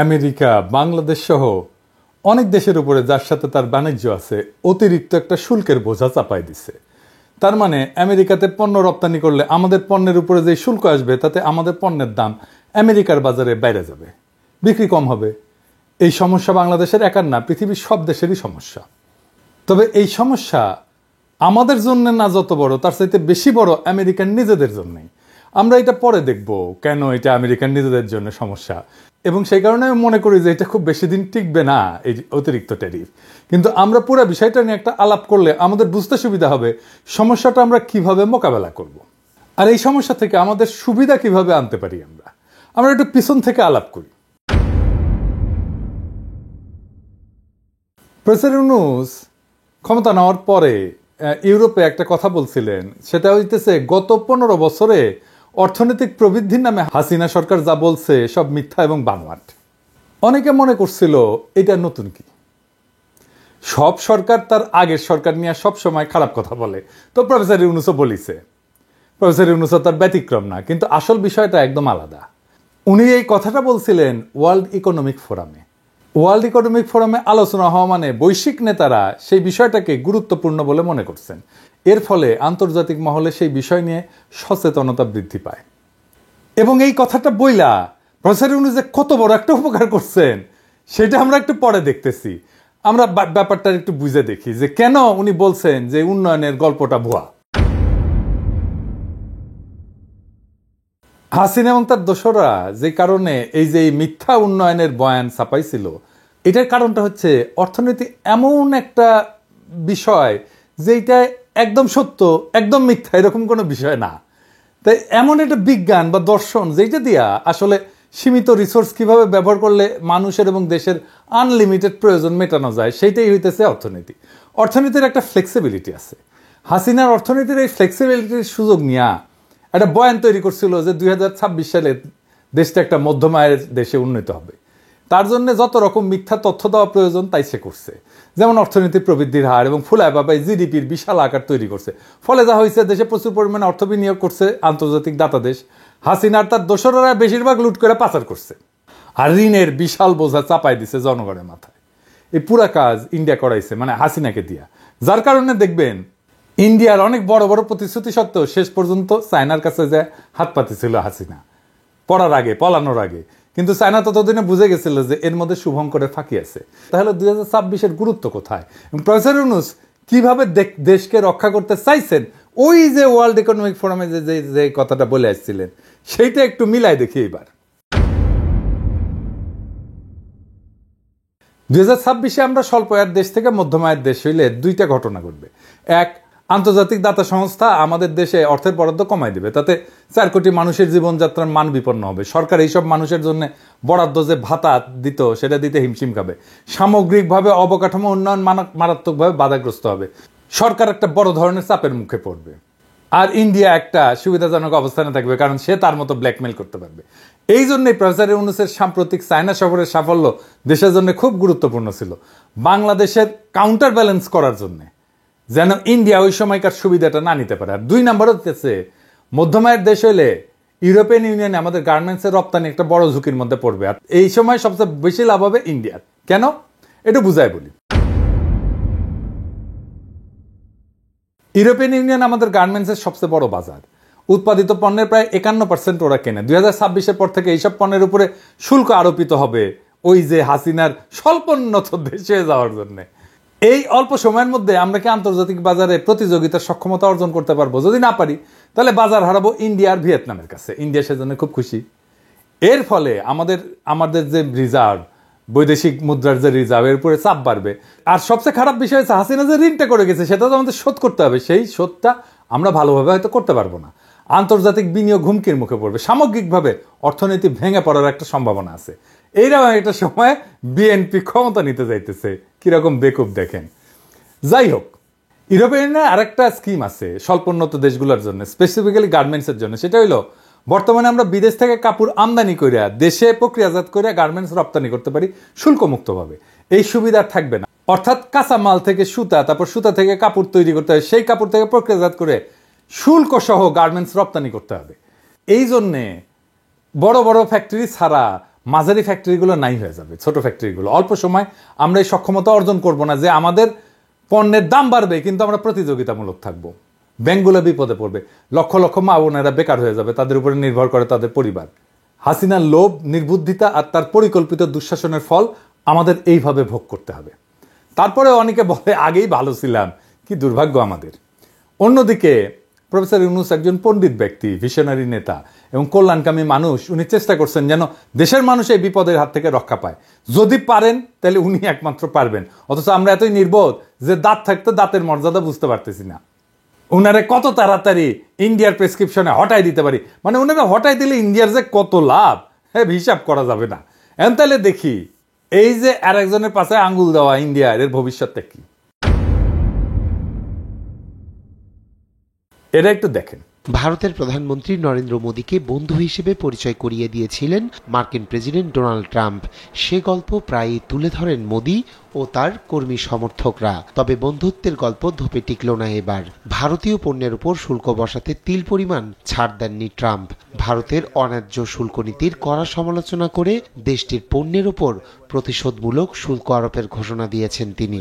America, Bangladesh সহ অনেক দেশের উপরে যার সাথে তার বাণিজ্য আছে অতিরিক্ত একটা শুল্কের বোঝা চাপাই দিছে। তার মানে আমেরিকাতে পণ্য রপ্তানি করলে আমাদের পণ্যের উপরে যে শুল্ক আসবে তাতে আমাদের পণ্যের দাম আমেরিকার বাজারে বাইরে যাবে, বিক্রি কম হবে। এই সমস্যা বাংলাদেশের একার না, পৃথিবীর সব দেশেরই সমস্যা। তবে এই সমস্যা আমাদের জন্য না যত বড়, তার চাইতে বেশি বড় আমেরিকান নিজেদের জন্যই। আমরা এটা পরে দেখব কেন এটা আমেরিকান নিজেদের জন্য সমস্যা, এবং সেই কারণে আমি মনে করি যে এটা খুব বেশি দিন টিকবে না এই অতিরিক্ত ট্যারিফ। কিন্তু আমরা পুরো বিষয়টা নিয়ে একটা আলাপ করলে আমাদের বুঝতে সুবিধা হবে সমস্যাটা আমরা কিভাবে মোকাবেলা করব, আর এই সমস্যা থেকে আমাদের সুবিধা কিভাবে আনতে পারি। আমরা একটু পিছন থেকে আলাপ করি। প্রফেসর ইউনূস ক্ষমতা নেওয়ার পরে ইউরোপে একটা কথা বলছিলেন, সেটা হইতেছে গত 15 বছরে অর্থনৈতিক প্রবৃদ্ধির নামে হাসিনা সরকার যা বলছে সব মিথ্যা এবং বানোয়াট। অনেকে মনে করছিল এটা নতুন কি, সব সরকার তার আগের সরকার নিয়ে সব সময় খারাপ কথা বলে, তো প্রফেসর ইউনূসও বলিছে। প্রফেসর ইউনূসও তার ব্যতিক্রম না, কিন্তু আসল বিষয়টা একদম আলাদা। উনি এই কথাটা বলছিলেন ওয়ার্ল্ড ইকোনমিক ফোরামে। ওয়ার্ল্ড ইকোনমিক ফোরামে আলোচনা হওয়া মানে বৈশ্বিক নেতারা সেই বিষয়টাকে গুরুত্বপূর্ণ বলে মনে করছেন। এর ফলে আন্তর্জাতিক মহলে সেই বিষয় নিয়ে সচেতনতা বৃদ্ধি পায়। এবং এই কথাটা বইলা প্রফেসর ইউনূস যে কত বড় একটা উপকার করছেন সেটা আমরা একটু পরে দেখতেছি। আমরা ব্যাপারটা একটু বুঝে দেখি যে কেন উনি বলছেন যে উন্নয়নের গল্পটা ভুয়া। হাসিনা এবং তার দোসররা যে কারণে এই যে মিথ্যা উন্নয়নের বয়ান ছাপাইছিল, এটার কারণটা হচ্ছে অর্থনীতি এমন একটা বিষয় যেটা একদম সত্য একদম মিথ্যা এরকম কোনো বিষয় না। তাই এমন একটা বিজ্ঞান বা দর্শন যেটা দিয়া আসলে সীমিত রিসোর্স কিভাবে ব্যবহার করলে মানুষের এবং দেশের আনলিমিটেড প্রয়োজন মেটানো যায়, সেইটাই হইতেছে অর্থনীতি। অর্থনীতির একটা ফ্লেক্সিবিলিটি আছে। হাসিনার অর্থনীতির এই ফ্লেক্সিবিলিটির সুযোগ নিয়ে একটা বয়ান তৈরি করছিল যে 2026 সালে দেশটা একটা মধ্যম আয়ের দেশে উন্নীত হবে। তার জন্য যত রকম মিথ্যা তথ্য দেওয়া প্রয়োজন তাই সে করছে। যেমন অর্থনীতি প্রবৃদ্ধির হার এবং ফুলায় বাবায় জিডিপির বিশাল আকার তৈরি করছে। ফলে যা হয়েছে, দেশে প্রচুর পরিমাণে অর্থ বিনিয়োগ করছে আন্তর্জাতিক দাতা দেশ। হাসিনার তার দোসররা বেশিরভাগ লুট করে পাচার করছে, আর ঋণের বিশাল বোঝা চাপাই দিছে জনগণের মাথায়। এই পুরা কাজ ইন্ডিয়া করাইছে, মানে হাসিনাকে দিয়া। যার কারণে দেখবেন ইন্ডিয়ার অনেক বড় বড় প্রতিশ্রুতি সত্ত্বেও শেষ পর্যন্ত চায়নার কাছে যে হাত পাতিছিল হাসিনা পলানোর আগে। কিন্তু চায়না ততদিনে বুঝে গেছিল যে এর মধ্যে শুভঙ্করের ফাঁকি আছে। তাহলে 2026-এর গুরুত্ব কোথায়? প্রফেসর ইউনূস কিভাবে দেশকে রক্ষা করতে চাইছেন, ওই যে ওয়ার্ল্ড ইকোনমিক ফোরামে যে কথাটা বলে আসছিলেন সেইটা একটু মিলাই দেখি এবার। 2026-এ আমরা স্বল্প আয়ের দেশ থেকে মধ্যম আয়ের দেশ হইলে দুইটা ঘটনা ঘটবে। এক, আন্তর্জাতিক দাতা সংস্থা আমাদের দেশে অর্থের বরাদ্দ কমাই দেবে, তাতে 4 কোটি মানুষের জীবনযাত্রার মান বিপন্ন হবে। সরকার এইসব মানুষের জন্য বরাদ্দ যে ভাতা দিত সেটা দিতে হিমশিম খাবে। সামগ্রিকভাবে অবকাঠামো উন্নয়ন মারাত্মকভাবে বাধাগ্রস্ত হবে। সরকার একটা বড় ধরনের চাপের মুখে পড়বে। আর ইন্ডিয়া একটা সুবিধাজনক অবস্থানে থাকবে, কারণ সে তার মতো ব্ল্যাকমেল করতে পারবে। এই জন্যই প্রফেসর ইউনূসের সাম্প্রতিক চায়না সফরের সাফল্য দেশের জন্য খুব গুরুত্বপূর্ণ ছিল, বাংলাদেশের কাউন্টার ব্যালেন্স করার জন্য, যেন ইন্ডিয়া ওই সময়কার সুবিধাটা না নিতে পারে। আর 2 নম্বর হচ্ছে মধ্যম আয়ের দেশ হইলে ইউরোপিয়ান ইউনিয়নে আমাদের গার্মেন্টসের রপ্তানি একটা বড় ঝুঁকির মধ্যে পড়বে। আর এই সময় সবচেয়ে বেশি লাভ হবে ইন্ডিয়ার। কেন? এটা বুঝাই বলি। ইউরোপিয়ান ইউনিয়ন আমাদের গার্মেন্টসের সবচেয়ে বড় বাজার। উৎপাদিত পণ্যের প্রায় 51% ওরা কেনে। 2026-এর পর থেকে এইসব পণ্যের উপরে শুল্ক আরোপিত হবে ওই যে হাসিনার স্বল্পোন্নত দেশে যাওয়ার জন্য। এই অল্প সময়ের মধ্যে আমরা কি আন্তর্জাতিক বাজারে প্রতিযোগিতার সক্ষমতা অর্জন করতে পারবো? যদি না পারি তাহলে বাজার হারাবো ইন্ডিয়া আর ভিয়েতনামের কাছে। ইন্ডিয়া সেজন্য খুব খুশি। এর ফলে আমাদের যে রিজার্ভ, বৈদেশিক মুদ্রার যে রিজার্ভ, এর উপরে চাপ বাড়বে। আর সবচেয়ে খারাপ বিষয় হচ্ছে হাসিনা যে ঋণটা করে গেছে সেটা তো আমাদের শোধ করতে হবে। সেই শোধটা আমরা ভালোভাবে হয়তো করতে পারবো না। আন্তর্জাতিক বিনিয়োগ হুমকির মুখে পড়বে। সামগ্রিকভাবে অর্থনীতি ভেঙে পড়ার একটা সম্ভাবনা আছে। এইরকম একটা সময় বিএনপি ক্ষমতা নিতে যাইতেছে, কিরকম বেকুব দেখেন। যাই হোক, ইউরোপিয়ানের আরেকটা স্কিম আছে স্বল্পোন্নত দেশগুলোর জন্য, স্পেসিফিক্যালি গার্মেন্টসের জন্য। সেটা হইলো বর্তমানে আমরা বিদেশ থেকে কাপড় আমদানি করে দেশে প্রক্রিয়াজাত করে গার্মেন্টস রপ্তানি করতে পারি শুল্কমুক্তভাবে। এই সুবিধা থাকবে না। অর্থাৎ কাঁচা মাল থেকে সুতা, তারপর সুতা থেকে কাপড় তৈরি করতে হবে, সেই কাপড় থেকে প্রক্রিয়াজাত করে শুল্ক সহ গার্মেন্টস রপ্তানি করতে হবে। এই জন্যে বড় বড় ফ্যাক্টরি ছাড়া মাঝারি ফ্যাক্টরিগুলো নাই হয়ে যাবে, ছোট ফ্যাক্টরিগুলো। অল্প সময় আমরা এই সক্ষমতা অর্জন করব না যে আমাদের পণ্যের দাম বাড়বে কিন্তু আমরা প্রতিযোগিতামূলক থাকবো। ব্যাংকগুলো বিপদে পড়বে, লক্ষ লক্ষ মা বোনেরা বেকার হয়ে যাবে, তাদের উপরে নির্ভর করে তাদের পরিবার। হাসিনার লোভ, নির্বুদ্ধিতা আর তার পরিকল্পিত দুঃশাসনের ফল আমাদের এইভাবে ভোগ করতে হবে। তারপরে অনেকে বলে আগেই ভালো ছিলাম, কি দুর্ভাগ্য আমাদের। অন্যদিকে প্রফেসর ইউনূস একজন পণ্ডিত ব্যক্তি, ভিশনারি নেতা এবং কল্যাণকামী মানুষ। উনি চেষ্টা করছেন যেন দেশের মানুষ এই বিপদের হাত থেকে রক্ষা পায়। যদি পারেন তাহলে উনি একমাত্র পারবেন, অথচ আমরা এতই নির্বোধ যে দাঁত থাকতে দাঁতের মর্যাদা বুঝতে পারতেছি না। উনারে কত তাড়াতাড়ি ইন্ডিয়ার প্রেসক্রিপশনে হটাই দিতে পারি, মানে উনারা হটাই দিলে ইন্ডিয়ার যে কত লাভ হিসাব করা যাবে না। এখন তাহলে দেখি এই যে আর একজনের পাশে আঙ্গুল দেওয়া ইন্ডিয়া, এর ভবিষ্যৎটা কি এটা একটু দেখেন। ভারতের প্রধানমন্ত্রী নরেন্দ্র মোদীকে বন্ধু হিসেবে পরিচয় করিয়ে দিয়েছিলেন মার্কিন প্রেসিডেন্ট ডোনাল্ড ট্রাম্প। সে গল্প প্রায়ই তুলে ধরেন মোদী ও তার কর্মী সমর্থকরা। তবে বন্ধুত্বের গল্প ধোপে টিকল না এবার। ভারতীয় পণ্যের উপর শুল্ক বসাতে তিল পরিমাণ ছাড় দেননি ট্রাম্প। ভারতের অন্যায্য শুল্ক নীতির কড়া সমালোচনা করে দেশটির পণ্যের উপর প্রতিশোধমূলক শুল্ক আরোপের ঘোষণা দিয়েছেন তিনি।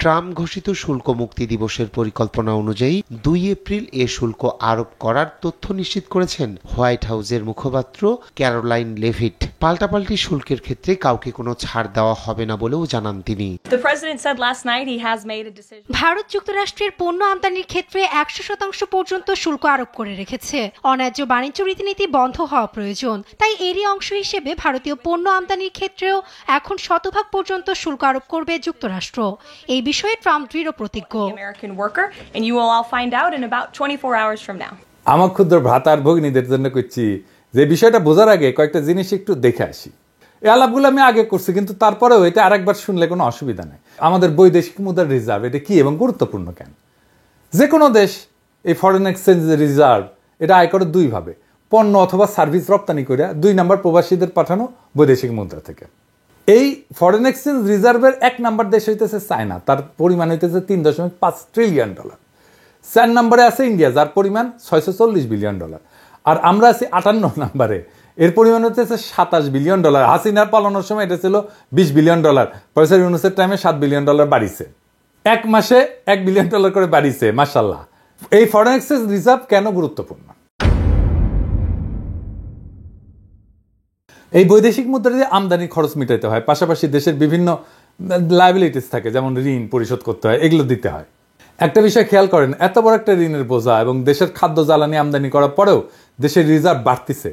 ট্রাম্প ঘোষিত শুল্ক মুক্তি দিবসের পরিকল্পনা অনুযায়ী 2 এপ্রিল এ শুল্ক আরোপ করার তথ্য নিশ্চিত করেছেন হোয়াইট হাউসের মুখপাত্র ক্যারোলাইন লেভিট। পাল্টাপাল্টি শুল্কের ক্ষেত্রে কাউকে কোনো ছাড় দেওয়া হবে না বলেও জানান তিনি। ভারত যুক্তরাষ্ট্রের পণ্য আমদানির ক্ষেত্রে 100% পর্যন্ত শুল্ক আরোপ করে রেখেছে। অন্যায্য বাণিজ্য রীতিনীতি বন্ধ হওয়া প্রয়োজন, তাই এরই অংশ হিসেবে ভারতীয় পণ্য আমদানির ক্ষেত্রেও এখন 100% পর্যন্ত শুল্ক আরোপ করবে যুক্তরাষ্ট্র। এই বিষয়ে ট্রাম্প দৃঢ় প্রতিজ্ঞ। আমার ক্ষুদ্র ভ্রাতার ভগ্নীদের জন্য করছি যে বিষয়টা বোঝার আগে কয়েকটা জিনিস একটু দেখে আসি। এই আলাপগুলো আমি আগে করছি, কিন্তু তারপরেও এটা আরেকবার শুনলে কোনো অসুবিধা নেই। আমাদের বৈদেশিক মুদ্রার রিজার্ভ এটা কি এবং গুরুত্বপূর্ণ কেন? যে কোনো দেশ এই ফরেন এক্সচেঞ্জ রিজার্ভ এটা আয় করে দুই ভাবে, পণ্য অথবা সার্ভিস রপ্তানি করে, 2 নাম্বার প্রবাসীদের পাঠানো বৈদেশিক মুদ্রা থেকে। এই ফরেন এক্সচেঞ্জ রিজার্ভের 1 নাম্বার দেশ হইতেছে চায়না, তার পরিমাণ হইতেছে $3.5 ট্রিলিয়ন। 4 নম্বরে আছে ইন্ডিয়া, যার পরিমাণ $640 বিলিয়ন। আর আমরা আছি 58 নম্বরে, এর পরিমাণ হচ্ছে $27 বিলিয়ন। হাসিনার পালানোর সময় এটা ছিল $20 বিলিয়ন। প্রফেসর ইউনূসের টাইমে $7 বিলিয়ন বাড়িছে, 1 মাসে $1 বিলিয়ন করে বাড়িছে, মাশাআল্লাহ। এই ফরেন এক্সচেঞ্জ রিজার্ভ কেন গুরুত্বপূর্ণ? এই বৈদেশিক মুদ্রা দিয়ে আমদানি খরচ মিটাইতে হয়, পাশাপাশি দেশের বিভিন্ন লায়াবিলিটিস থাকে, যেমন ঋণ পরিশোধ করতে হয়, এগুলো দিতে হয়। একটা বিষয় খেয়াল করেন, এত বড় একটা ঋণের বোঝা এবং দেশের খাদ্য জ্বালানি আমদানি করার পরেও দেশের রিজার্ভ বাড়তিছে।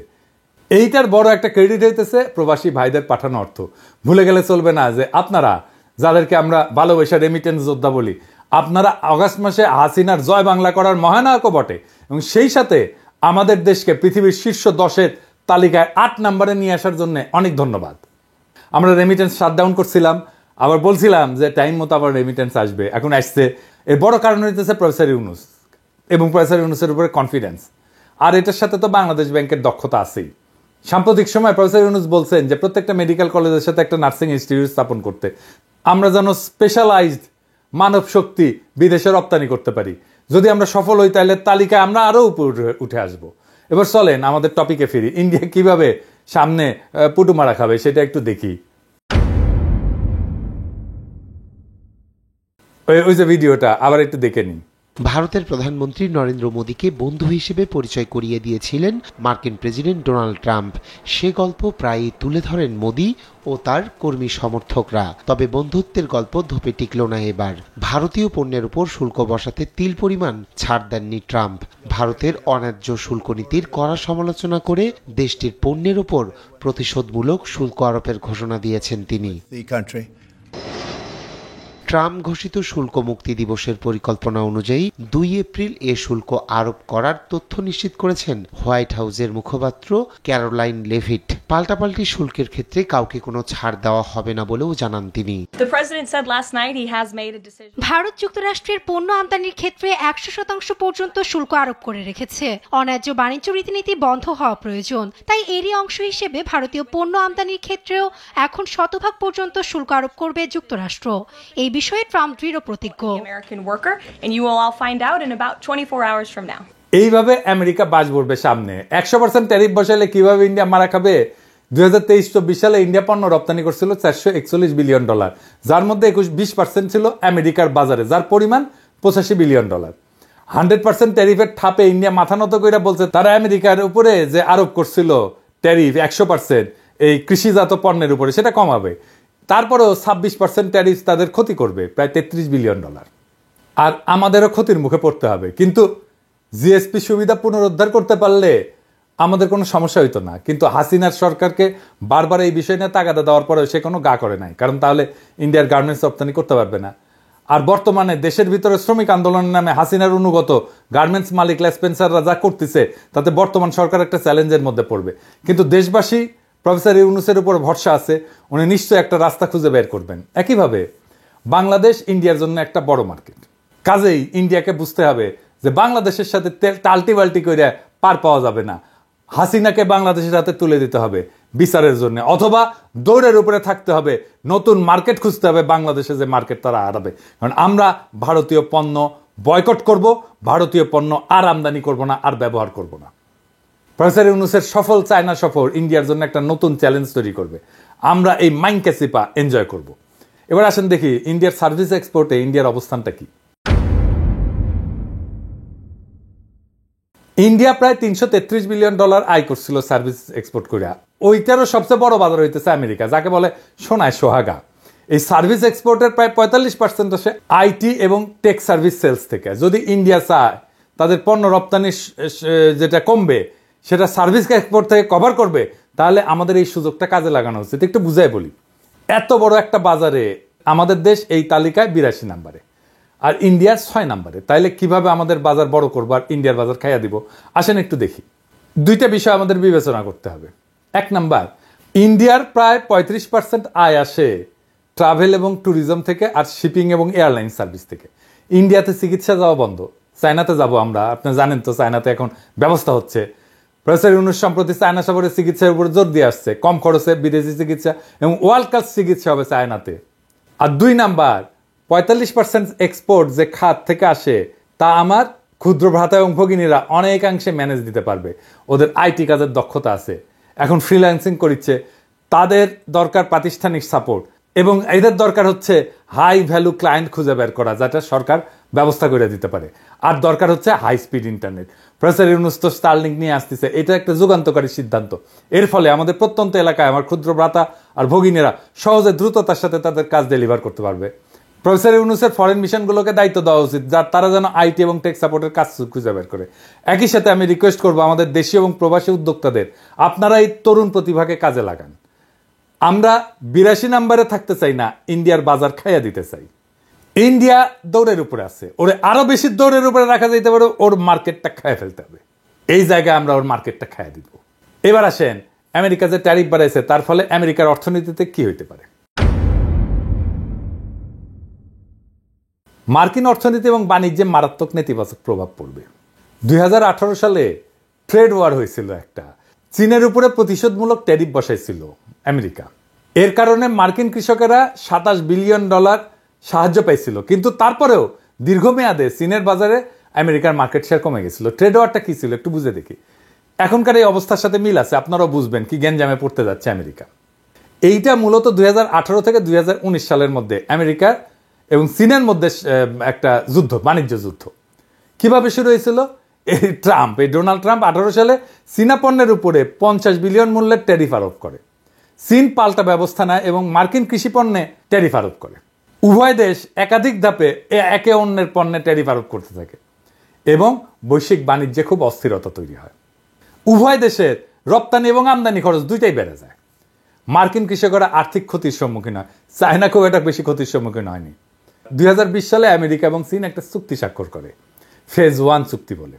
এইটার বড় একটা ক্রেডিট হইতেছে প্রবাসী ভাইদের পাঠানো অর্থ। ভুলে গেলে চলবে না যে আপনারা, যাদেরকে আমরা ভালোবাসা রেমিটেন্স যোদ্ধা বলি, আপনারা আগস্ট মাসে হাসিনার জয় বাংলা করার মহানায়কও বটে, এবং সেই সাথে আমাদের দেশকে পৃথিবীর শীর্ষ 10-এর তালিকায় 8 নম্বরে নিয়ে আসার জন্য অনেক ধন্যবাদ। আমরা রেমিটেন্স শাটডাউন করছিলাম, আবার বলছিলাম যে টাইম মতো আবার রেমিটেন্স আসবে, এখন আসছে। এর বড় কারণ হইতেছে প্রফেসর ইউনূস এবং প্রফেসর ইউনূসের উপরে কনফিডেন্স। আর এটার সাথে তো বাংলাদেশ ব্যাংকের দক্ষতা আছেই। সাম্প্রতিক সময় প্রফেসর ইউনূস বলছেন যে প্রত্যেকটা মেডিকেল কলেজের সাথে একটা নার্সিং ইনস্টিটিউট স্থাপন করতে, আমরা যেন স্পেশালাইজড মানব শক্তি বিদেশে রপ্তানি করতে পারি। যদি আমরা সফল হই তাহলে তালিকায় আমরা আরও উপরে উঠে আসবো। এবার চলেন আমাদের টপিকে ফিরি। ইন্ডিয়া কিভাবে সামনে পুটু মারা খাবে সেটা একটু দেখি। ওই যে ভিডিওটা আবার একটু দেখে নিন। ভারতের প্রধানমন্ত্রী নরেন্দ্র মোদীকে বন্ধু হিসেবে পরিচয় করিয়ে দিয়েছিলেন মার্কিন প্রেসিডেন্ট ডোনাল্ড ট্রাম্প। সে গল্প প্রায়ই তুলে ধরেন মোদী ও তার কর্মী সমর্থকরা। তবে বন্ধুত্বের গল্প ধোপে টিকল না এবার। ভারতীয় পণ্যের উপর শুল্ক বসাতে তিল পরিমাণ ছাড় দেননি ট্রাম্প। ভারতের অন্যায্য শুল্ক নীতির কড়া সমালোচনা করে দেশটির পণ্যের উপর প্রতিশোধমূলক শুল্ক আরোপের ঘোষণা দিয়েছেন তিনি। ট্রাম্প ঘোষিত শুল্ক মুক্তি দিবসের পরিকল্পনা অনুযায়ী 2 এপ্রিল এ শুল্ক আরোপ করার তথ্য নিশ্চিত করেছেন হোয়াইট হাউসের মুখপাত্র ক্যারোলাইন লেভিট। পাল্টাপাল্টি শুল্কের ক্ষেত্রে কাউকে কোনো ছাড় দেওয়া হবে না বলেও জানান তিনি। ভারত যুক্তরাষ্ট্রের পণ্য আমদানির ক্ষেত্রে 100% পর্যন্ত শুল্ক আরোপ করে রেখেছে। অন্যায্য বাণিজ্য রীতিনীতি বন্ধ হওয়া প্রয়োজন, তাই এরই অংশ হিসেবে ভারতীয় পণ্য আমদানির ক্ষেত্রেও এখন 100% পর্যন্ত শুল্ক আরোপ করবে যুক্তরাষ্ট্র। এই বিষয়ে ট্রাম্প দৃঢ় প্রতিজ্ঞ। এইভাবে আমেরিকা বাস করবে সামনে। 100% ট্যারিফ বসালে কিভাবে ইন্ডিয়া মারা খাবে? 2023-24 সালে ইন্ডিয়া পণ্য রপ্তানি করছিল $441 বিলিয়ন, যার মধ্যে 20% ছিল আমেরিকার বাজারে, যার পরিমাণ $85 বিলিয়ন। 100% ট্যারিফের ঠাপে ইন্ডিয়া মাথা নত করে বলছে তারা আমেরিকার উপরে যে আরোপ করছিল ট্যারিফ 100% এই কৃষিজাত পণ্যের উপরে, সেটা কমাবে। তারপরেও 26% ট্যারিফ তাদের ক্ষতি করবে, প্রায় $33 বিলিয়ন। আর আমাদেরও ক্ষতির মুখে পড়তে হবে। কিন্তু জিএসপি সুবিধা পুনরুদ্ধার করতে পারলে আমাদের কোনো সমস্যা হইতো না। কিন্তু হাসিনার সরকারকে বারবার এই বিষয় নিয়ে তাগাদা দেওয়ার পরেও সে কোনো গা করে নাই, কারণ তাহলে ইন্ডিয়ার গার্মেন্টস রপ্তানি করতে পারবে না। আর বর্তমানে দেশের ভিতরে শ্রমিক আন্দোলনের নামে হাসিনার অনুগত গার্মেন্টস মালিক লেসপেন্সাররা যা করতেছে তাতে বর্তমান সরকার একটা চ্যালেঞ্জের মধ্যে পড়বে। কিন্তু দেশবাসী প্রফেসর ইউনূসের উপর ভরসা আছে, উনি নিশ্চয়ই একটা রাস্তা খুঁজে বের করবেন। একইভাবে বাংলাদেশ ইন্ডিয়ার জন্য একটা বড় মার্কেট, কাজেই ইন্ডিয়াকে বুঝতে হবে যে বাংলাদেশের সাথে টাল্টি বাল্টি করে পার পাওয়া যাবে না। হাসিনাকে বাংলাদেশের হাতে তুলে দিতে হবে বিচারের জন্য, অথবা দৌড়ের উপরে থাকতে হবে, নতুন মার্কেট খুঁজতে হবে বাংলাদেশে, যে মার্কেট তারা হারাবে। কারণ আমরা ভারতীয় পণ্য বয়কট করব, ভারতীয় পণ্য আর আমদানি করব না, আর ব্যবহার করব না। প্রফেসর ইউনূসের সফল চায়না সফর ইন্ডিয়ার জন্য একটা নতুন চ্যালেঞ্জ তৈরি করবে। আমরা এই মাইনকাসিপা এনজয় করব। এবার আসেন দেখি ইন্ডিয়ার সার্ভিস এক্সপোর্টে ইন্ডিয়ার অবস্থানটা কি। ইন্ডিয়া প্রায় $333 বিলিয়ন আয় করছিল সার্ভিস এক্সপোর্ট করিয়া। ওইটারও সবচেয়ে বড় বাজার হইতেছে আমেরিকা, যাকে বলে সোনায় সোহাগা। এই সার্ভিস এক্সপোর্টের প্রায় 45% আসে আইটি এবং টেক সার্ভিস সেলস থেকে। যদি ইন্ডিয়া চায় তাদের পণ্য রপ্তানি যেটা কমবে সেটা সার্ভিস এক্সপোর্ট থেকে কভার করবে, তাহলে আমাদের এই সুযোগটা কাজে লাগানো উচিত। একটু বুঝাই বলি, এত বড় একটা বাজারে আমাদের দেশ এই তালিকায় 82 নম্বরে, আর ইন্ডিয়ার 6 নম্বরে। তাইলে কিভাবে আমাদের বাজার বড় করবো আর ইন্ডিয়ার বাজার খাইয়া দিব? আসেন একটু দেখি। দুইটা বিষয় আমাদের বিবেচনা করতে হবে। 1 নাম্বার, ইন্ডিয়ার প্রায় 35% আয় আসে ট্রাভেল এবং ট্যুরিজম থেকে, আর শিপিং এবং এয়ারলাইন সার্ভিস থেকে। ইন্ডিয়াতে চিকিৎসা যাওয়া বন্ধ, চায়নাতে যাব আমরা। আপনি জানেন তো চায়নাতে এখন ব্যবস্থা হচ্ছে। প্রফেসর ইউনূস সম্প্রতি চায়না সফরে চিকিৎসার উপর জোর দিয়ে আসছে, কম খরচে বিদেশি চিকিৎসা এবং ওয়ার্ল্ড ক্লাস চিকিৎসা হবে চায়নাতে। আর 2 নাম্বার, 45% এক্সপোর্ট যে খাত থেকে আসে তা আমার ক্ষুদ্র ভ্রাতা এবং ভগিনীরা অনেকাংশে ম্যানেজ দিতে পারবে। ওদের আইটি কাজের দক্ষতা আছে, এখন ফ্রিল্যান্সিং করছে। তাদের দরকার প্রাতিষ্ঠানিক সাপোর্ট, এবং এদের দরকার হচ্ছে হাই ভ্যালু ক্লায়েন্ট খুঁজে বের করা, যেটা সরকার ব্যবস্থা করে দিতে পারে। আর দরকার হচ্ছে high speed internet. Professor Yunus তো স্টারলিংক নিয়ে আসতেছে, এটা একটা যুগান্তকারী সিদ্ধান্ত। এর ফলে আমাদের প্রত্যন্ত এলাকায় আমার ক্ষুদ্র ভ্রাতা আর ভগিনীরা সহজে দ্রুততার সাথে তাদের কাজ ডেলিভার করতে পারবে। প্রফেসর ইউনূসের ফরেন মিশনগুলোকে দায়িত্ব দেওয়া উচিত, যার তারা যেন আইটি এবং টেক সাপোর্টের কাজ খুঁজে বের করে। একই সাথে আমি রিকোয়েস্ট করবো আমাদের দেশীয় এবং প্রবাসী উদ্যোক্তাদের, আপনারা এই তরুণ প্রতিভাকে কাজে লাগান। আমরা 82 নম্বরে থাকতে চাই না, ইন্ডিয়ার বাজার খাইয়া দিতে চাই। ইন্ডিয়া দৌড়ের উপরে আছে, ওরে আরো বেশি দৌড়ের উপরে রাখা যাইতে পারে, ওর মার্কেটটা খাইয়া ফেলতে হবে। এই জায়গায় আমরা ওর মার্কেটটা খাইয়া দিব। এবার আসেন, আমেরিকা যে ট্যারিফ বাড়াইছে তার ফলে আমেরিকার অর্থনীতিতে কি হইতে পারে। মার্কিন অর্থনীতি এবং বাণিজ্যে মারাত্মক নেতিবাচক প্রভাব পড়বে। 2018 সালে ট্রেড ওয়ার হয়েছিল একটা, চীনের উপরে প্রতিশোধমূলক ট্যারিফ বসাইছিল আমেরিকা। এর কারণে মার্কিন কৃষকেরা $27 বিলিয়ন সাহায্য পাইছিল। কিন্তু তারপরেও দীর্ঘমেয়াদে চীনের বাজারে আমেরিকার মার্কেট শেয়ার কমে গেছিল। ট্রেড ওয়ারটা কি ছিল একটু বুঝে দেখি। এখনকার এই অবস্থার সাথে মিল আছে, আপনারাও বুঝবেন কি গ্যাঞ্জামে পড়তে যাচ্ছে আমেরিকা। এইটা মূলত 2018 থেকে 2019 সালের মধ্যে আমেরিকা এবং চীনের মধ্যে একটা যুদ্ধ, বাণিজ্য যুদ্ধ। কিভাবে শুরু হয়েছিল? এই ডোনাল্ড ট্রাম্প 18 সালে চীনা পণ্যের উপরে 50 বিলিয়ন মূল্যের ট্যারিফ আরোপ করে। চীন পাল্টা ব্যবস্থা নেয় এবং মার্কিন কৃষি পণ্যে ট্যারিফ আরোপ করে। উভয় দেশ একাধিক ধাপে একে অন্যের পণ্যে ট্যারিফ আরোপ করতে থাকে এবং বৈশ্বিক বাণিজ্যে খুব অস্থিরতা তৈরি হয়। উভয় দেশের রপ্তানি এবং আমদানি খরচ দুইটাই বেড়ে যায়। মার্কিন কৃষকেরা আর্থিক ক্ষতির সম্মুখীন হয়, চায়না খুব একটা বেশি ক্ষতির সম্মুখীন হয়নি। 2020 সালে আমেরিকা এবং চীন একটা চুক্তি স্বাক্ষর করে, ফেজ 1 চুক্তি বলে।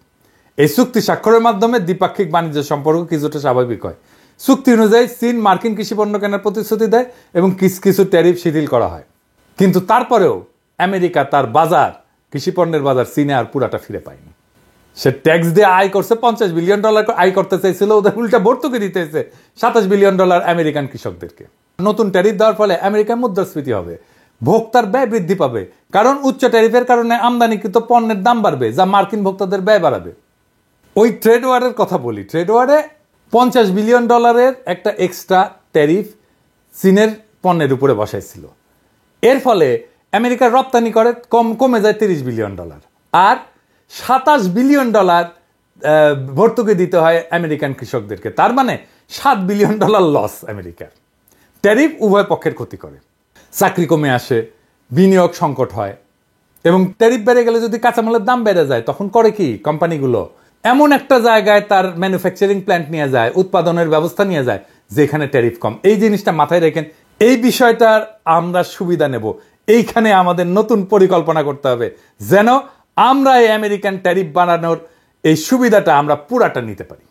এই চুক্তি স্বাক্ষরের মাধ্যমে দ্বিপাক্ষিক বাণিজ্য সম্পর্ক কিছুটা স্বাভাবিক হয়। চুক্তি অনুযায়ী চীন মার্কিন কৃষি পণ্য কেনার প্রতিশ্রুতি দেয় এবং কিছু ট্যারিফ শিথিল করা হয়। কিন্তু তারপরেও আমেরিকা তার বাজার, কৃষি পণ্যের বাজার চীনে আর পুরাটা ফিরে পায়নি। সে ট্যাক্স দিয়ে আয় করছে, $50 বিলিয়ন আয় করতে চাইছিল, ওদের উল্টা ভর্তুকি দিতেছে $27 বিলিয়ন আমেরিকান কৃষকদেরকে। নতুন ট্যারিফ দেওয়ার ফলে আমেরিকার মুদ্রাস্ফীতি হবে, ভোক্তার ব্যয় বৃদ্ধি পাবে, কারণ উচ্চ ট্যারিফের কারণে আমদানিকৃত পণ্যের দাম বাড়বে, যা মার্কিন ভোক্তাদের ব্যয় বাড়াবে। ওই ট্রেড ওয়ারের কথা বলি। ট্রেড ওয়ারে $50 বিলিয়ন একটা এক্সট্রা ট্যারিফ চীনের পণ্যের উপরে বসাইছিল। এর ফলে আমেরিকার রপ্তানি করে কমে যায় $30 বিলিয়ন, আর $27 বিলিয়ন ভর্তুকি দিতে হয় আমেরিকান কৃষকদেরকে। তার মানে $7 বিলিয়ন লস আমেরিকার। ট্যারিফ উভয় পক্ষের ক্ষতি করে, চাকরি কমে আসে, বিনিয়োগ সংকট হয়, এবং ট্যারিফ বেড়ে গেলে যদি কাঁচামালের দাম বেড়ে যায় তখন করে কি কোম্পানিগুলো এমন একটা জায়গায় তার ম্যানুফ্যাকচারিং প্ল্যান্ট নিয়ে যায়, উৎপাদনের ব্যবস্থা নিয়ে যায় যেখানে ট্যারিফ কম। এই জিনিসটা মাথায় রেখেন, এই বিষয়টার আমরা সুবিধা নেব। এইখানে আমাদের নতুন পরিকল্পনা করতে হবে যেন আমরা এই আমেরিকান ট্যারিফ বানানোর এই সুবিধাটা আমরা পুরাটা নিতে পারি।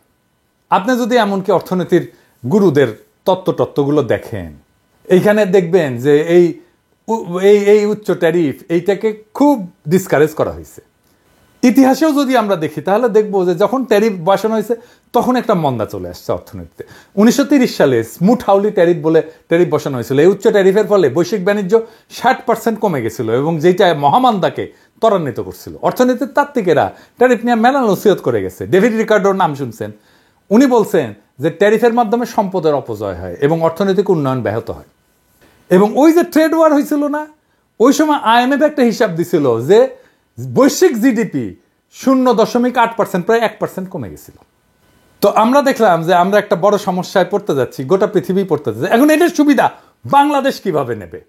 আপনি যদি এমনকি অর্থনীতির গুরুদের তত্ত্বগুলো দেখেন, এইখানে দেখবেন যে এই উচ্চ ট্যারিফ এইটাকে খুব ডিসকারেজ করা হয়েছে। ইতিহাসেও যদি আমরা দেখি তাহলে দেখবো যে যখন ট্যারিফ বসানো হয়েছে তখন একটা মন্দা চলে আসছে অর্থনীতিতে। 1930 সালে স্মুথ হাউলি ট্যারিফ বলে ট্যারিফ বসানো হয়েছিল। এই উচ্চ ট্যারিফের ফলে বৈশ্বিক বাণিজ্য 60% কমে গেছিল এবং যেটা মহামন্দাকে ত্বরান্বিত করছিল। অর্থনীতির তাত্ত্বিকেরা ট্যারিফ নিয়ে মেলা নসিহত করে গেছে। ডেভিড রিকার্ডোর নাম শুনছেন। উনি বলছেন যে ট্যারিফের মাধ্যমে সম্পদের অপচয় হয় এবং অর্থনৈতিক উন্নয়ন ব্যাহত হয়। এবং ওই যে ট্রেড ওয়ার হয়েছিল না, ওই সময় IMF একটা হিসাব দিছিল যে বৈশ্বিক জিডিপি 0.8%, প্রায় 1% কমে গেছিল। তো আমরা দেখলাম যে আমরা একটা বড় সমস্যায় পড়তে যাচ্ছি, গোটা পৃথিবী পড়তে যাচ্ছে। এখন এটার সুবিধা বাংলাদেশ কিভাবে নেবে?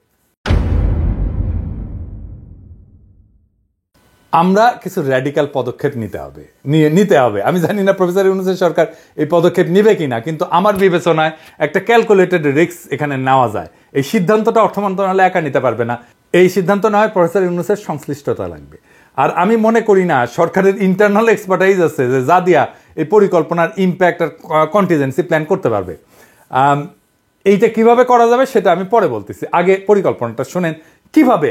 আমরা কিছু র্যাডিক্যাল পদক্ষেপ নিতে হবে। আমি জানি না প্রফেসর ইউনূসের সরকার এই পদক্ষেপ নিবে কিনা, কিন্তু আমার বিবেচনায় একটা ক্যালকুলেটেড রিস্ক এখানে নেওয়া যায়। এই সিদ্ধান্তটা অর্থ মন্ত্রণালয় একা নিতে পারবে না। এই সিদ্ধান্ত নেওয়ায় প্রফেসর ইউনূসের সংশ্লিষ্টতা লাগবে। আর আমি মনে করি না সরকারের ইন্টারনাল এক্সপার্টাইজ আছে যে যা দিয়া এই পরিকল্পনার ইম্প্যাক্ট আর কন্টিজেন্সি প্ল্যান করতে পারবে। এইটা কিভাবে করা যাবে সেটা আমি পরে বলতেছি, আগে পরিকল্পনাটা শোনেন কিভাবে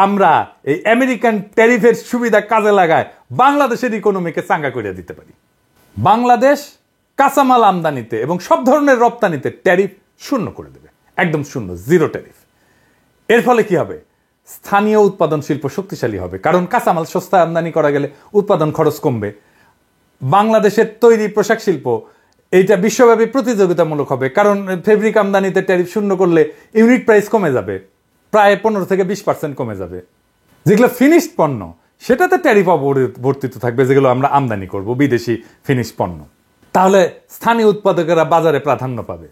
আমরা এই আমেরিকান ট্যারিফের সুবিধা কাজে লাগায় বাংলাদেশের ইকোনমিকে চাঙ্গা করে দিতে পারি। বাংলাদেশ কাঁচামাল আমদানিতে এবং সব ধরনের রপ্তানিতে ট্যারিফ শূন্য করে দেবে, একদম শূন্য, জিরো ট্যারিফ। এর ফলে কি হবে? স্থানীয় উৎপাদন শিল্প শক্তিশালী হবে, কারণ কাঁচামাল সস্তা আমদানি করা গেলে উৎপাদন খরচ কমবে। বাংলাদেশের তৈরি পোশাক শিল্প এইটা বিশ্বব্যাপী প্রতিযোগিতামূলক হবে, কারণ ফেব্রিক আমদানিতে ট্যারিফ শূন্য করলে ইউনিট প্রাইস কমে যাবে, প্রায় 15 থেকে 20% কমে যাবে। যেগুলো ফিনিশড পণ্য সেটাতে ট্যারিফ অবর্তিত থাকবে, যেগুলো আমরা আমদানি করব বিদেশি ফিনিশড পণ্য। তাহলে স্থানীয় উৎপাদকেরা বাজারে প্রাধান্য পাবে।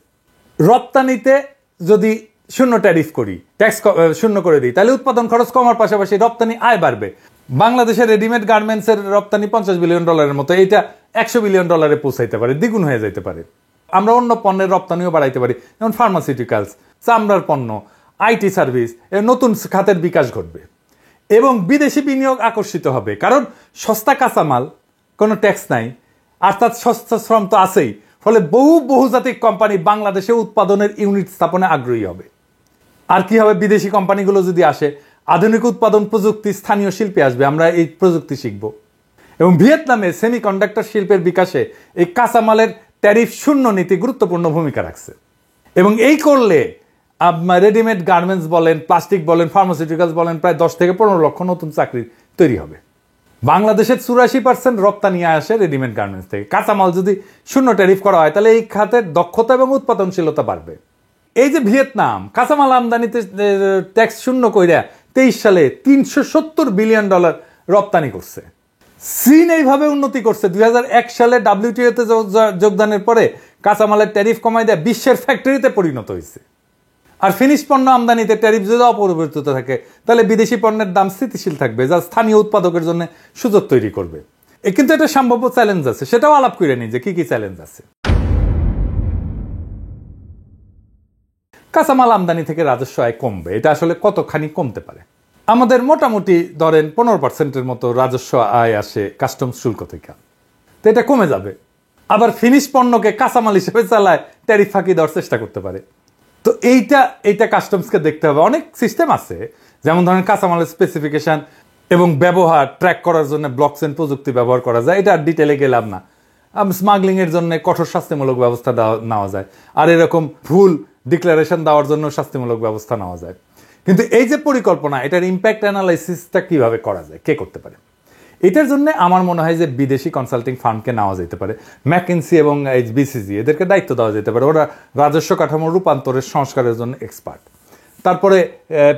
রপ্তানিতে যদি শূন্য ট্যারিফ করি, ট্যাক্স শূন্য করে দিই, তাহলে উৎপাদন খরচ কমার পাশাপাশি রপ্তানি আয় বাড়বে। বাংলাদেশের রেডিমেড গার্মেন্টসের রপ্তানি $50 বিলিয়ন মতো, এইটা $100 বিলিয়ন পৌঁছাইতে পারে, দ্বিগুণ হয়ে যেতে পারে। আমরা অন্য পণ্যের রপ্তানিও বাড়াইতে পারি, যেমন ফার্মাসিউটিক্যালস, চামড়ার পণ্য, IT সার্ভিস, নতুন খাতের বিকাশ ঘটবে এবং বিদেশি বিনিয়োগ আকর্ষিত হবে, কারণ সস্তা কাঁচামাল, কোনো ট্যাক্স নাই, আর তার সস্তা শ্রম তো আছেই। ফলে বহুজাতিক কোম্পানি বাংলাদেশে উৎপাদনের ইউনিট স্থাপনে আগ্রহী হবে। আর কি হবে? বিদেশি কোম্পানিগুলো যদি আসে, আধুনিক উৎপাদন প্রযুক্তি স্থানীয় শিল্পে আসবে, আমরা এই প্রযুক্তি শিখব। এবং ভিয়েতনামে সেমিকন্ডাক্টর শিল্পের বিকাশে এই কাঁচামালের ট্যারিফ শূন্য নীতি গুরুত্বপূর্ণ ভূমিকা রাখছে। এবং এই করলে রেডিমেড গার্মেন্টস বলেন, প্লাস্টিক বলেন, ফার্মাসিউটিক্যালস বলেন, প্রায় 10 থেকে 15 লক্ষ নতুন চাকরি তৈরি হবে। বাংলাদেশের 84% রপ্তানি আসে রেডিমেড গার্মেন্টস থেকে। কাঁচামাল যদি শূন্য ট্যারিফ করা হয় তাহলে এই খাতের দক্ষতা এবং উৎপাদনশীলতা বাড়বে। এই যে ভিয়েতনাম কাঁচামাল আমদানিতে ট্যাক্স শূন্য কইরা 23 সালে $370 বিলিয়ন রপ্তানি করছে। চীন এইভাবে উন্নতি করছে। 2001 সালে WTO-তে যোগদানের পরে কাঁচামালের ট্যারিফ কমাই দেয় বিশ্বের ফ্যাক্টরিতে পরিণত হয়েছে। আর ফিনিশ পণ্য আমদানিতে ট্যারিফ যদি অপরিবর্তিত থাকে তাহলে বিদেশি পণ্যের দাম স্থিতিশীল থাকবে, যা স্থানীয় উৎপাদকের জন্য সুযোগ তৈরি করবে। কিন্তু এটা সম্ভাব্য চ্যালেঞ্জ আছে, সেটাও আলাপ করে নিই যে কি কি চ্যালেঞ্জ আছে। কাঁচামাল আমদানি থেকে রাজস্ব আয় কমবে, এটা আসলে কতখানি কমতে পারে? আমাদের মোটামুটি ধরেন 15% মতো রাজস্ব আয় আসে কাস্টমস শুল্ক থেকে, তো এটা কমে যাবে। আবার ফিনিশ পণ্যকে কাঁচামাল হিসেবে চালায় ট্যারিফ ফাঁকি দেওয়ার চেষ্টা করতে পারে। তো এইটা কাস্টমসকে দেখতে হবে। অনেক সিস্টেম আছে, যেমন ধরেন কাঁচামালের স্পেসিফিকেশন এবং ব্যবহার ট্র্যাক করার জন্য ব্লকচেন প্রযুক্তি ব্যবহার করা যায়, এটা ডিটেলে গেলাম না। স্মাগলিং এর জন্য কঠোর শাস্তিমূলক ব্যবস্থা নেওয়া যায়, আর এরকম ভুল ডিক্লারেশন দেওয়ার জন্য শাস্তিমূলক ব্যবস্থা নেওয়া যায়। কিন্তু এই যে পরিকল্পনা, এটার ইম্প্যাক্ট অ্যানালাইসিসটা কিভাবে করা যায়, কে করতে পারে? এটার জন্য আমার মনে হয় যে বিদেশি কনসাল্টিং ফার্মকে নেওয়া যেতে পারে, ম্যাকিনসি এবং বিসিজি এদেরকে দায়িত্ব দেওয়া যেতে পারে। ওরা রাজস্ব কাঠামো রূপান্তরের সংস্কারের জন্য এক্সপার্ট। তারপরে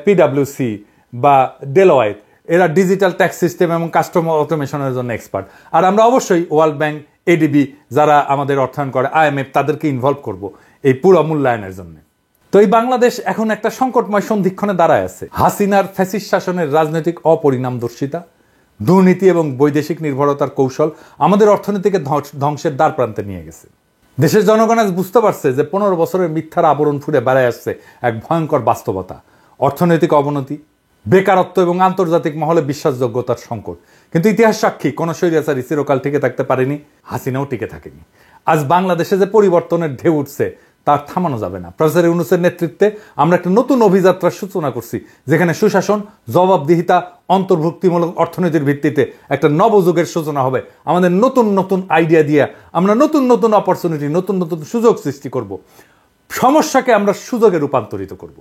পিডাব্লিউসি বা ডেলয়েট, এরা ডিজিটাল ট্যাক্স সিস্টেম এবং কাস্টমার অটোমেশনের জন্য এক্সপার্ট। আর আমরা অবশ্যই ওয়ার্ল্ড ব্যাংক, এডিবি যারা আমাদের অর্থায়ন করে, IMF, তাদেরকে ইনভলভ করব এই পুরো মূল্যায়নের জন্য। তো এই বাংলাদেশ এখন একটা সংকটময় সন্ধিক্ষণে দাঁড়ায় আছে। হাসিনার ফ্যাসিস্ট শাসনের রাজনৈতিক অপরিণামদর্শিতা, দুর্নীতি এবং বৈদেশিক নির্ভরতার কৌশল আমাদের অর্থনীতিকে ধ্বংসের দ্বার প্রান্তে নিয়ে গেছে। দেশের জনগণ আজ বুঝতে পারছে যে 15 বছরের মিথ্যার আবরণ ফুটে বেড়ায় আসছে এক ভয়ঙ্কর বাস্তবতা, অর্থনৈতিক অবনতি, বেকারত্ব এবং আন্তর্জাতিক মহলে বিশ্বাসযোগ্যতার সংকট। কিন্তু ইতিহাস সাক্ষী, কোনো স্বৈরাচারী চিরকাল টিকে থাকতে পারেনি, হাসিনাও টিকে থাকেনি। আজ বাংলাদেশে যে পরিবর্তনের ঢেউ উঠছে তা থামানো যাবে না। প্রফেসর ইউনূসের নেতৃত্বে আমরা একটা নতুন অভিযাত্রার সূচনা করছি, যেখানে সুশাসন, জবাবদিহিতা, অন্তর্ভুক্তিমূলক অর্থনীতির ভিত্তিতে একটা নবযুগের সূচনা হবে। আমাদের নতুন নতুন আইডিয়া দিয়ে আমরা নতুন নতুন অপরচুনিটি, নতুন নতুন সুযোগ সৃষ্টি করব। সমস্যাকে আমরা সুযোগে রূপান্তরিত করব।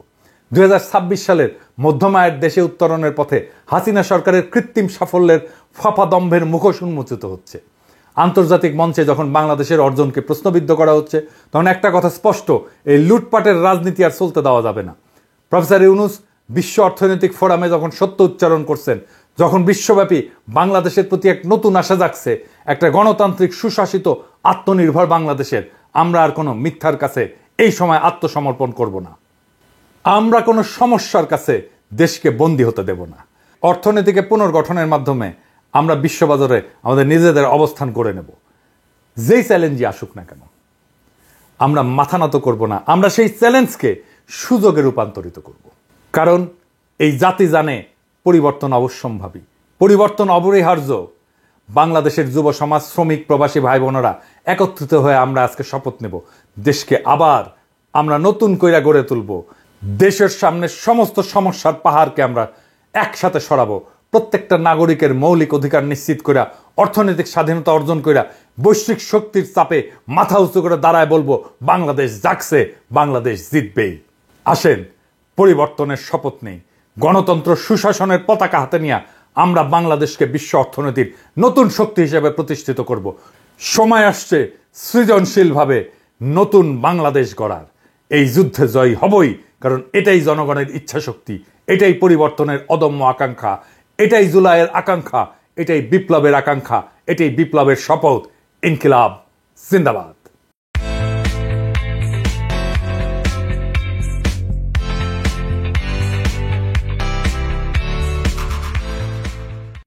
2026 সালের মধ্যম আয়ের দেশে উত্তরণের পথে হাসিনা সরকারের কৃত্রিম সাফল্যের ফাঁপাদম্ভের মুখোশ উন্মোচিত হচ্ছে। আন্তর্জাতিক মঞ্চে যখন বাংলাদেশের অর্জনকে প্রশ্নবিদ্ধ করা হচ্ছে, তখন একটা কথা স্পষ্ট, এই লুটপাটের রাজনীতি আর চলতে দেওয়া যাবে না। প্রফেসর ইউনূস বিশ্ব অর্থনৈতিক ফোরামে যখন সত্য উচ্চারণ করছেন, যখন বিশ্বব্যাপী বাংলাদেশের প্রতি এক নতুন আশা জাগছে, একটা গণতান্ত্রিক, সুশাসিত, আত্মনির্ভর বাংলাদেশের, আমরা আর কোনো মিথ্যার কাছে এই সময় আত্মসমর্পণ করব না। আমরা কোনো সমস্যার কাছে দেশকে বন্দী হতে দেব না। অর্থনীতিকে পুনর্গঠনের মাধ্যমে আমরা বিশ্ববাজারে আমাদের নিজেদের অবস্থান করে নেব। যেই চ্যালেঞ্জই আসুক না কেন আমরা মাথা নত করব না। আমরা সেই চ্যালেঞ্জকে সুযোগে রূপান্তরিত করব। কারণ এই জাতি জানে পরিবর্তন অবশ্যম্ভাবী, পরিবর্তন অপরিহার্য। বাংলাদেশের যুব সমাজ, শ্রমিক, প্রবাসী ভাই বোনেরা একত্রিত হয়ে আমরা আজকে শপথ নেব, দেশকে আবার আমরা নতুন কইরা গড়ে তুলব। দেশের সামনে সমস্ত সমস্যার পাহাড়কে আমরা একসাথে সরাবো। প্রত্যেকটা নাগরিকের মৌলিক অধিকার নিশ্চিত করে, অর্থনৈতিক স্বাধীনতা অর্জন করে, বৈশ্বিক শক্তির চাপে মাথা উঁচু করে দাঁড়ায় বলবো, বাংলাদেশ জাগছে, বাংলাদেশ জিতবেই। আসেন, পরিবর্তনের শপথ নেই। গণতন্ত্র, সুশাসনের পতাকা হাতে নিয়ে আমরা বাংলাদেশকে বিশ্ব অর্থনীতির নতুন শক্তি হিসেবে প্রতিষ্ঠিত করব। সময় আসছে সৃজনশীলভাবে নতুন বাংলাদেশ গড়ার। এই যুদ্ধে জয় হবই, কারণ এটাই জনগণের ইচ্ছা শক্তি, এটাই পরিবর্তনের অদম্য আকাঙ্ক্ষা, এটাই জুলাইয়ের আকাঙ্ক্ষা, এটাই বিপ্লবের আকাঙ্ক্ষা, এটাই বিপ্লবের শপথ। ইনকিলাব জিন্দাবাদ।